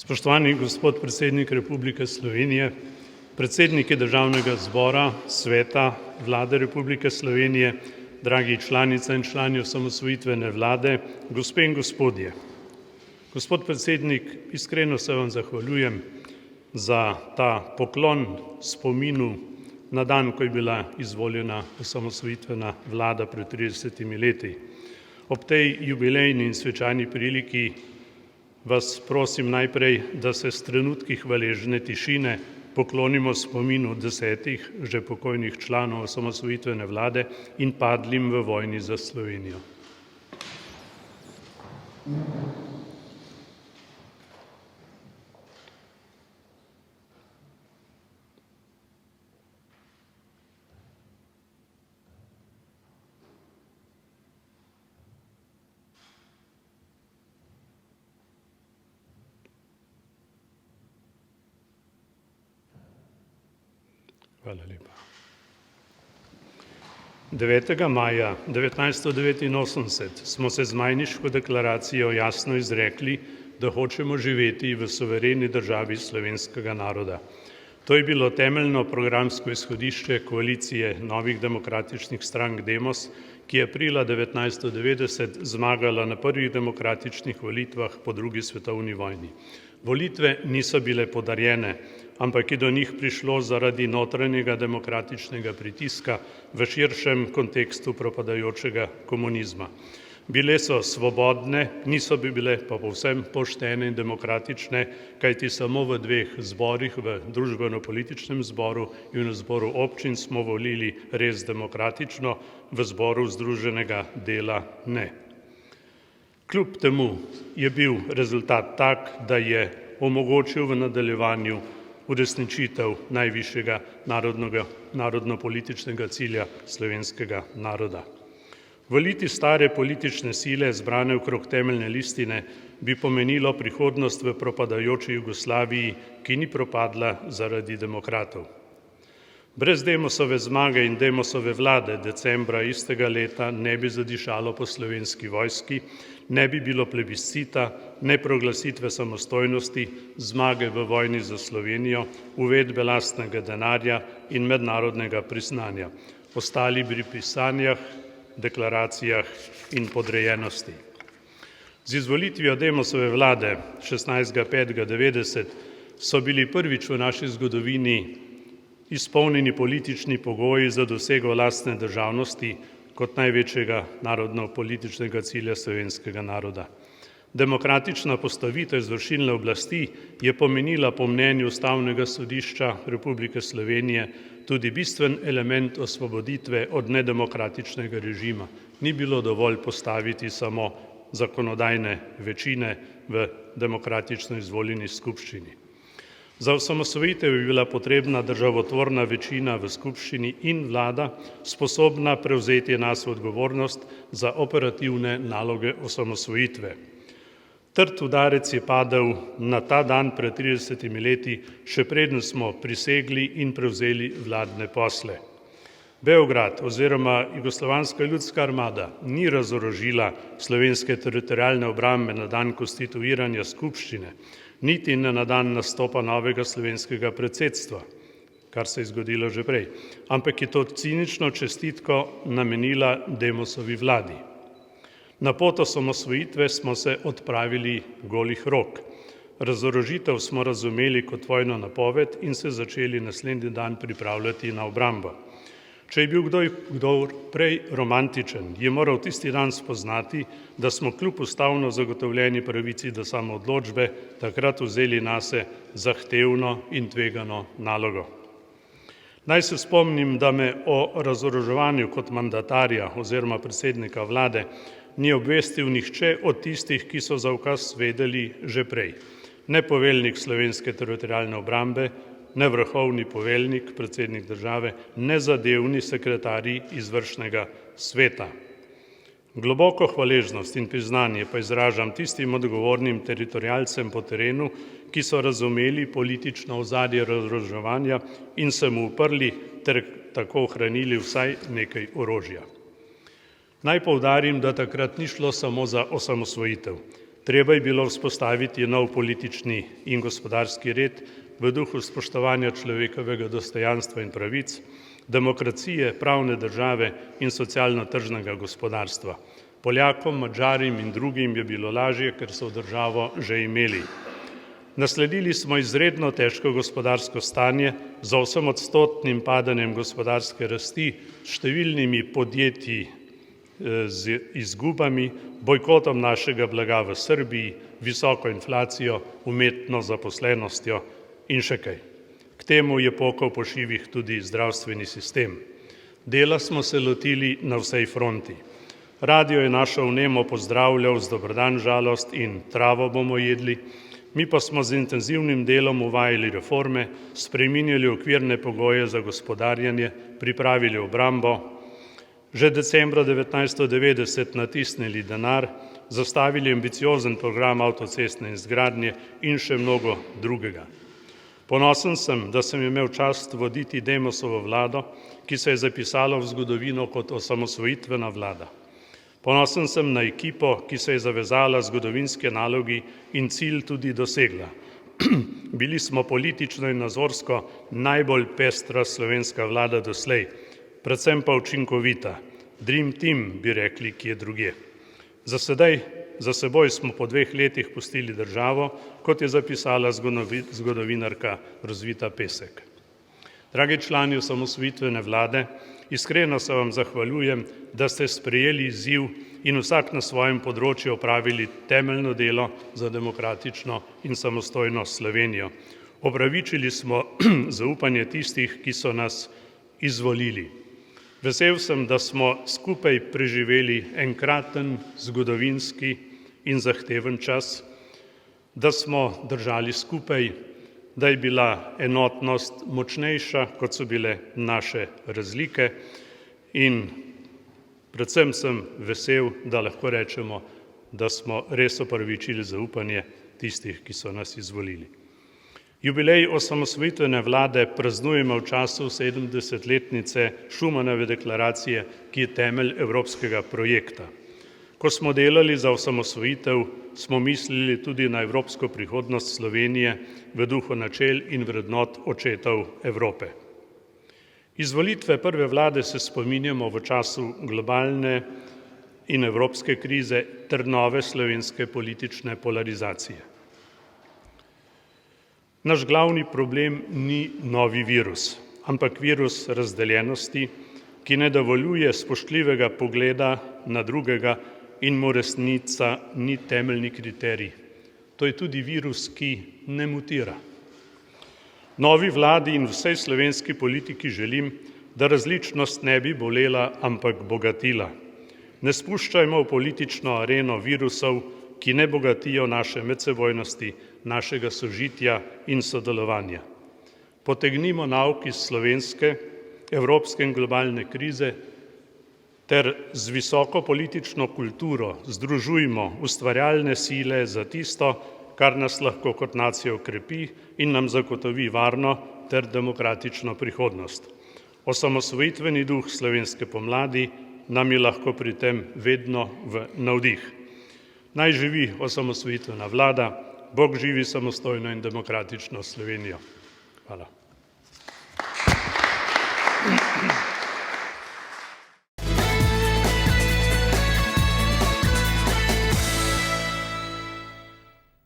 Spoštovani gospod predsednik Republike Slovenije, predsedniki Državnega zbora, Sveta, Vlade Republike Slovenije, dragi članice in člani osamosvojitvene vlade, gospe in gospodje. Gospod predsednik, iskreno se vam zahvaljujem za ta poklon spominu na dan, ko je bila izvoljena osamosvojitvena vlada pred 30 leti. Ob tej jubilejni in svečani priliki vas prosim najprej, da se s trenutki hvaležne tišine poklonimo spominu 10 že pokojnih članov osamosvojitvene vlade in padlim v vojni za Slovenijo. Hvala lepa. 9. maja 1989 smo se z Majniško deklaracijo jasno izrekli, da hočemo živeti v suvereni državi slovenskega naroda. To je bilo temeljno programsko izhodišče koalicije novih demokratičnih strank Demos, ki je aprila 1990 zmagala na prvih demokratičnih volitvah po drugi svetovni vojni. Volitve niso bile podarjene, ampak je do njih prišlo zaradi notranjega demokratičnega pritiska v širšem kontekstu propadajočega komunizma. Bile so svobodne, niso bile pa povsem poštene in demokratične, kajti samo v 2 zborih, v družbeno-političnem zboru in v zboru občin smo volili res demokratično, v zboru združenega dela ne. Kljub temu je bil rezultat tak, da je omogočil v nadaljevanju uresničitev najvišjega narodno-političnega cilja slovenskega naroda. Voliti stare politične sile, zbrane okrog temeljne listine, bi pomenilo prihodnost v propadajoči Jugoslaviji, ki ni propadla zaradi demokratov. Brez Demosove zmage in Demosove vlade decembra istega leta ne bi zadišalo po Slovenski vojski, ne bi bilo plebiscita, ne proglasitve samostojnosti, zmage v vojni za Slovenijo, uvedbe lastnega denarja in mednarodnega priznanja. Ostali bi pri sanjah, deklaracijah in podrejenosti. Z izvolitvijo Demosove vlade 16.5.90 so bili prvič v naši zgodovini izpolnjeni politični pogoji za dosego lastne državnosti kot največjega narodno-političnega cilja slovenskega naroda. Demokratična postavitev izvršilne oblasti je pomenila po mnenju Ustavnega sodišča Republike Slovenije tudi bistven element osvoboditve od nedemokratičnega režima. Ni bilo dovolj postaviti samo zakonodajne večine v demokratično izvoljeni skupščini. Za osamosvojitev je bila potrebna državotvorna večina v skupščini in vlada, sposobna prevzeti nas odgovornost za operativne naloge osamosvojitve. Trd udarec je padel na ta dan pred 30 leti, še preden smo prisegli in prevzeli vladne posle. Beograd oziroma Jugoslovanska ljudska armada ni razorožila slovenske teritorialne obrambe na dan konstituiranja skupščine, niti ne na dan nastopa novega slovenskega predsedstva, kar se je zgodilo že prej, ampak je to cinično čestitko namenila Demosovi vladi. Na pot osamosvojitve smo se odpravili golih rok. Razorožitev smo razumeli kot vojno napoved in se začeli naslednji dan pripravljati na obrambo. Če je bil kdo prej romantičen, je moral tisti dan spoznati, da smo kljub ustavno zagotovljeni pravici do samoodločbe takrat vzeli nase zahtevno in tvegano nalogo. Naj se spomnim, da me o razoroževanju kot mandatarja oziroma predsednika vlade ni obvestil nihče od tistih, ki so za ukaz vedeli že prej. Ne poveljnik slovenske teritorialne obrambe, ne vrhovni poveljnik, predsednik države, ne zadevni sekretarji izvršnega sveta. Globoko hvaležnost in priznanje pa izražam tistim odgovornim teritorialcem po terenu, ki so razumeli politično ozadje razoroževanja in se mu uprli ter tako ohranili vsaj nekaj orožja. Naj poudarim, da takrat ni šlo samo za osamosvojitev. Treba je bilo vzpostaviti nov politični in gospodarski red v duhu spoštovanja človekovega dostojanstva in pravic, demokracije, pravne države in socialno-tržnega gospodarstva. Poljakom, Madžarim in drugim je bilo lažje, ker so državo že imeli. Nasledili smo izredno težko gospodarsko stanje z 8-odstotnim padanjem gospodarske rasti, številnimi podjetji z izgubami, bojkotom našega blaga v Srbiji, visoko inflacijo, umetno zaposlenostjo in še kaj. K temu je pokal po šivih tudi zdravstveni sistem. Dela smo se lotili na vsej fronti. Radio je našo vnemo pozdravljal z dober dan, žalost in travo bomo jedli, mi pa smo z intenzivnim delom uvajali reforme, spreminjali okvirne pogoje za gospodarjenje, pripravili obrambo, že decembra 1990 natisnili denar, zastavili ambiciozen program avtocestne izgradnje in še mnogo drugega. Ponosen sem, da sem imel čast voditi Demosovo vlado, ki se je zapisala v zgodovino kot osamosvojitvena vlada. Ponosen sem na ekipo, ki se je zavezala zgodovinske nalogi in cilj tudi dosegla. Bili smo politično in nazorsko najbolj pestra slovenska vlada doslej, predvsem pa učinkovita. Dream team, bi rekli kje drugje. Za seboj smo po 2 letih pustili državo, kot je zapisala zgodovinarka Rosvita Pesek. Dragi člani osamosvojitvene vlade, iskreno se vam zahvaljujem, da ste sprejeli izziv in vsak na svojem področju opravili temeljno delo za demokratično in samostojno Slovenijo. Opravičili smo zaupanje tistih, ki so nas izvolili. Vesel sem, da smo skupaj preživeli enkraten, zgodovinski in zahteven čas, da smo držali skupaj, da je bila enotnost močnejša, kot so bile naše razlike, in predvsem sem vesel, da lahko rečemo, da smo res opravičili zaupanje tistih, ki so nas izvolili. Jubilej osamosvojitvene vlade praznujemo v času 70-letnice Schumanove deklaracije, ki je temelj evropskega projekta. Ko smo delali za osamosvojitev, smo mislili tudi na evropsko prihodnost Slovenije v duhu načel in vrednot očetov Evrope. Izvolitve prve vlade se spominjamo v času globalne in evropske krize ter nove slovenske politične polarizacije. Naš glavni problem ni novi virus, ampak virus razdeljenosti, ki ne dovoljuje spoštljivega pogleda na drugega in mu resnica ni temeljni kriterij. To je tudi virus, ki ne mutira. Novi vladi in vsej slovenski politiki želim, da različnost ne bi bolela, ampak bogatila. Ne spuščajmo v politično areno virusov, ki ne bogatijo naše medsebojnosti, našega sožitja in sodelovanja. Potegnimo nauk iz slovenske, evropske in globalne krize ter z visoko politično kulturo združujmo ustvarjalne sile za tisto, kar nas lahko kot nacijo okrepi in nam zagotovi varno ter demokratično prihodnost. Osamosvojitveni duh slovenske pomladi nam je lahko pri tem vedno v navdih. Naj živi osamosvojitvena vlada, Bog živi samostojno in demokratično Slovenijo. Hvala.